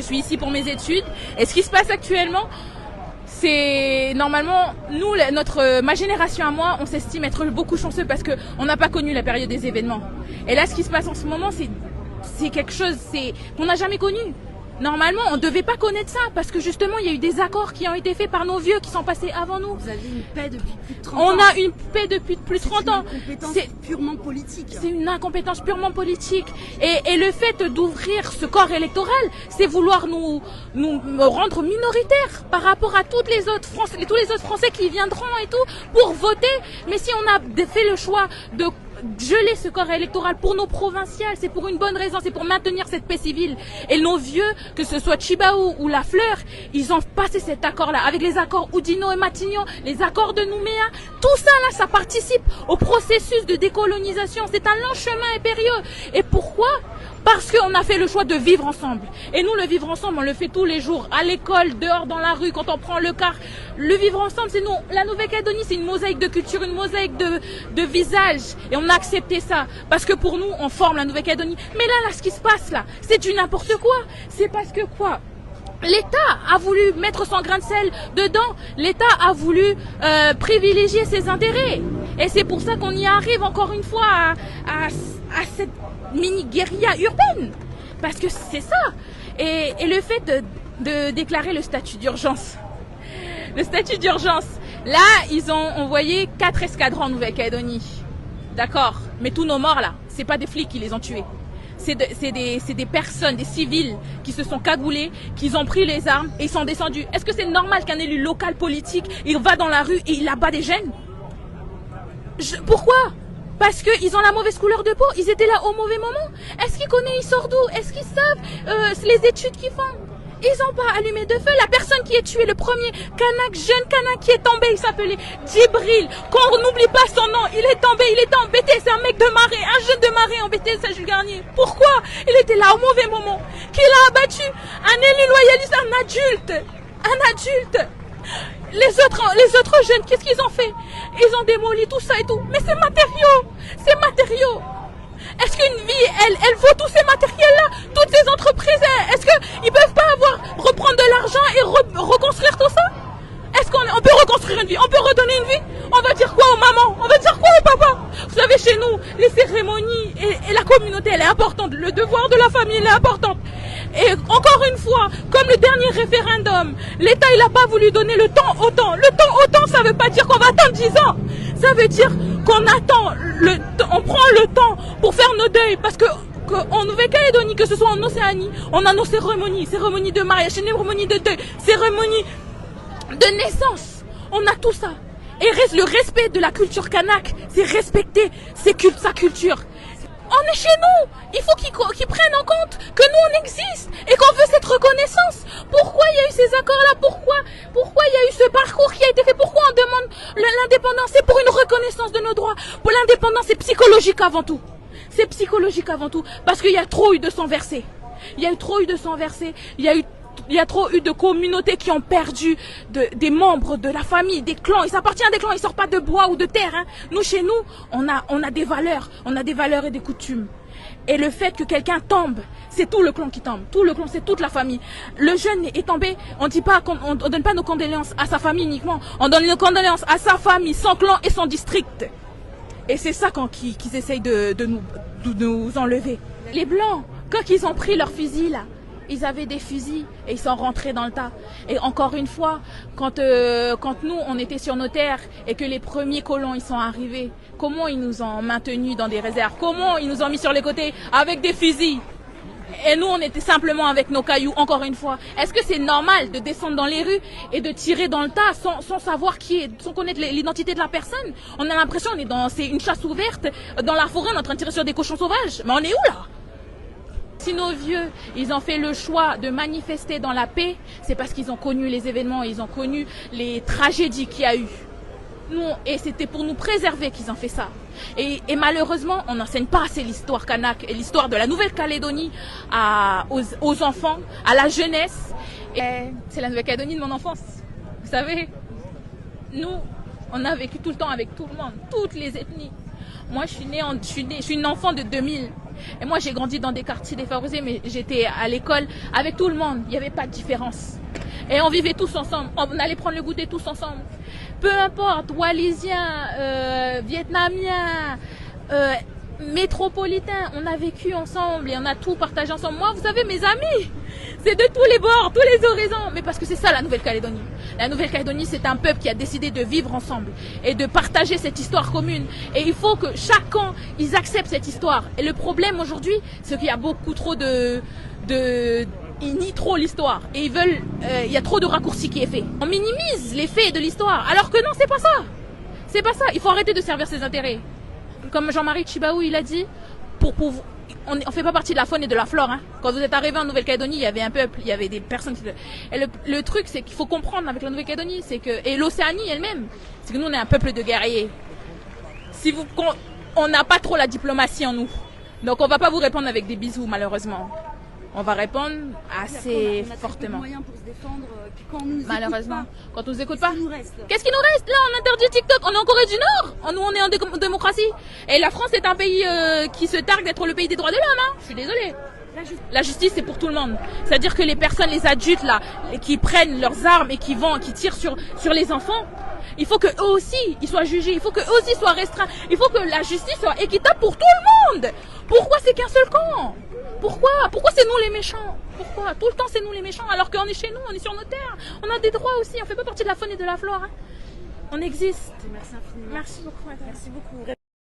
suis ici pour mes études. Et ce qui se passe actuellement, c'est normalement, nous, ma génération à moi, on s'estime être beaucoup chanceux parce qu'on n'a pas connu la période des événements. Et là, ce qui se passe en ce moment, c'est quelque chose qu'on n'a jamais connu. Normalement, on ne devait pas connaître ça parce que justement, il y a eu des accords qui ont été faits par nos vieux qui sont passés avant nous. Vous avez une paix depuis plus de 30 ans. On a une paix depuis plus de 30 ans. C'est purement politique. C'est une incompétence purement politique. Et le fait d'ouvrir ce corps électoral, c'est vouloir nous rendre minoritaires par rapport à tous les autres Français qui viendront et tout pour voter. Mais si on a fait le choix de geler ce corps électoral pour nos provinciales, c'est pour une bonne raison, c'est pour maintenir cette paix civile. Et nos vieux, que ce soit Chibaou ou La Fleur, ils ont passé cet accord-là, avec les accords Oudinot et Matignon, les accords de Nouméa, tout ça là, ça participe au processus de décolonisation. C'est un long chemin et périlleux. Et pourquoi ? Parce qu'on a fait le choix de vivre ensemble. Et nous, le vivre ensemble, on le fait tous les jours, à l'école, dehors, dans la rue, quand on prend le car. Le vivre ensemble, c'est nous. La Nouvelle-Calédonie, c'est une mosaïque de culture, une mosaïque de visages. Et on a accepté ça. Parce que pour nous, on forme la Nouvelle-Calédonie. Mais là, ce qui se passe là, c'est du n'importe quoi. C'est parce que quoi ? L'État a voulu mettre son grain de sel dedans. L'État a voulu privilégier ses intérêts. Et c'est pour ça qu'on y arrive encore une fois à cette mini-guérilla urbaine. Parce que c'est ça. Et le fait de déclarer le statut d'urgence. Le statut d'urgence. Là, ils ont envoyé 4 escadrons en Nouvelle-Calédonie. D'accord. Mais tous nos morts là, c'est pas des flics qui les ont tués. C'est des personnes, des civils qui se sont cagoulés, qui ont pris les armes et ils sont descendus. Est-ce que c'est normal qu'un élu local politique, il va dans la rue et il abat des jeunes ? Pourquoi ? Parce qu'ils ont la mauvaise couleur de peau, ils étaient là au mauvais moment. Est-ce qu'ils connaissent, ils sortent d'où ? Est-ce qu'ils savent les études qu'ils font ? Ils n'ont pas allumé de feu. La personne qui est tuée, le premier jeune Kanak qui est tombé, il s'appelait Djibril. Qu'on n'oublie pas son nom, il est tombé en BTS, c'est un mec de Marais, un jeune de Marais en BTS à Jules Garnier. Pourquoi ? Il était là au mauvais moment. Qui l'a abattu ? Un élu loyaliste, un adulte. Les autres jeunes, qu'est-ce qu'ils ont fait ? Ils ont démoli tout ça et tout. Mais c'est matériaux. Est-ce qu'une vie, elle vaut tous ces matériels-là ? Toutes ces entreprises, est-ce qu'ils peuvent pas reprendre de l'argent et reconstruire tout ça ? Est-ce qu'on peut reconstruire une vie ? On peut redonner une vie ? On va dire quoi aux mamans ? On va dire quoi aux papas ? Vous savez, chez nous, les cérémonies et la communauté, elle est importante. Le devoir de la famille, elle est importante. Et encore une fois, comme le dernier référendum, l'État, il n'a pas voulu donner le temps au temps. Le temps au temps, ça ne veut pas dire qu'on va attendre 10 ans. Ça veut dire qu'on attend, on prend le temps pour faire nos deuils. Parce qu'en Nouvelle-Calédonie, que ce soit en Océanie, on a nos cérémonies de mariage, cérémonies de deuil, cérémonies de naissance. On a tout ça. Et le respect de la culture kanak, c'est respecter sa culture. On est chez nous. Il faut qu'ils prennent en compte que nous on existe et qu'on veut cette reconnaissance. Pourquoi il y a eu ces accords-là ? Pourquoi il y a eu ce parcours qui a été fait ? Pourquoi on demande l'indépendance ? C'est pour une reconnaissance de nos droits. Pour l'indépendance, c'est psychologique avant tout. C'est psychologique avant tout parce qu'il y a trop eu de sang versé. Il y a trop eu de communautés qui ont perdu des membres de la famille, des clans. Il s'appartient à des clans, ils ne sortent pas de bois ou de terre. Hein. Nous, chez nous, on a des valeurs. On a des valeurs et des coutumes. Et le fait que quelqu'un tombe, c'est tout le clan qui tombe. Tout le clan, c'est toute la famille. Le jeune est tombé, on donne pas nos condoléances à sa famille uniquement. On donne nos condoléances à sa famille, son clan et son district. Et c'est ça qu'ils essayent de nous enlever. Les Blancs, quand ils ont pris leurs fusils là, ils avaient des fusils et ils sont rentrés dans le tas. Et encore une fois, quand nous, on était sur nos terres et que les premiers colons, ils sont arrivés, comment ils nous ont maintenus dans des réserves? Comment ils nous ont mis sur les côtés avec des fusils? Et nous, on était simplement avec nos cailloux, encore une fois. Est-ce que c'est normal de descendre dans les rues et de tirer dans le tas sans savoir qui est, sans connaître l'identité de la personne? On a l'impression c'est une chasse ouverte dans la forêt, on est en train de tirer sur des cochons sauvages. Mais on est où là? Si nos vieux, ils ont fait le choix de manifester dans la paix, c'est parce qu'ils ont connu les événements, ils ont connu les tragédies qu'il y a eu. Nous, et c'était pour nous préserver qu'ils ont fait ça. Et malheureusement, on n'enseigne pas assez l'histoire kanak et l'histoire de la Nouvelle-Calédonie aux enfants, à la jeunesse. C'est la Nouvelle-Calédonie de mon enfance. Vous savez, nous, on a vécu tout le temps avec tout le monde, toutes les ethnies. Moi, je suis une enfant de 2000. Et moi, j'ai grandi dans des quartiers défavorisés, mais j'étais à l'école avec tout le monde. Il n'y avait pas de différence. Et on vivait tous ensemble. On allait prendre le goûter tous ensemble. Peu importe, Wallisiens, Vietnamiens, métropolitains, on a vécu ensemble et on a tout partagé ensemble. Moi, vous savez, mes amis, c'est de tous les bords, tous les horizons. Mais parce que c'est ça la Nouvelle-Calédonie. La Nouvelle-Calédonie, c'est un peuple qui a décidé de vivre ensemble et de partager cette histoire commune. Et il faut que chacun, ils acceptent cette histoire. Et le problème aujourd'hui, c'est qu'il y a beaucoup trop ils nient trop l'histoire et ils veulent, il y a trop de raccourcis qui est fait. On minimise les faits de l'histoire, alors que non, c'est pas ça. C'est pas ça. Il faut arrêter de servir ses intérêts. Comme Jean-Marie Tjibaou, il a dit, on fait pas partie de la faune et de la flore. Hein. Quand vous êtes arrivé en Nouvelle-Calédonie, il y avait un peuple, il y avait des personnes. Et le truc, c'est qu'il faut comprendre avec la Nouvelle-Calédonie, c'est que et l'Océanie elle-même, c'est que nous on est un peuple de guerriers. On n'a pas trop la diplomatie en nous, donc on va pas vous répondre avec des bisous malheureusement. On va répondre assez fortement. Pour se défendre, puis quand on nous malheureusement, pas, quand on nous écoute pas, qu'est-ce qui nous reste? Là, on interdit TikTok. On est en Corée du Nord. Nous, on est en démocratie. Et la France est un pays qui se targue d'être le pays des droits de l'homme. Hein. Je suis désolée. La justice, c'est pour tout le monde. C'est-à-dire que les personnes, les adultes là, qui prennent leurs armes et qui tirent sur les enfants, il faut que eux aussi, ils soient jugés. Il faut que eux aussi soient restreints. Il faut que la justice soit équitable pour tout le monde. Pourquoi c'est qu'un seul camp? Pourquoi c'est nous les méchants? Pourquoi tout le temps c'est nous les méchants alors qu'on est chez nous, on est sur nos terres, on a des droits aussi, on fait pas partie de la faune et de la flore. Hein. On existe. Merci infiniment. Merci beaucoup. Madame. Merci beaucoup.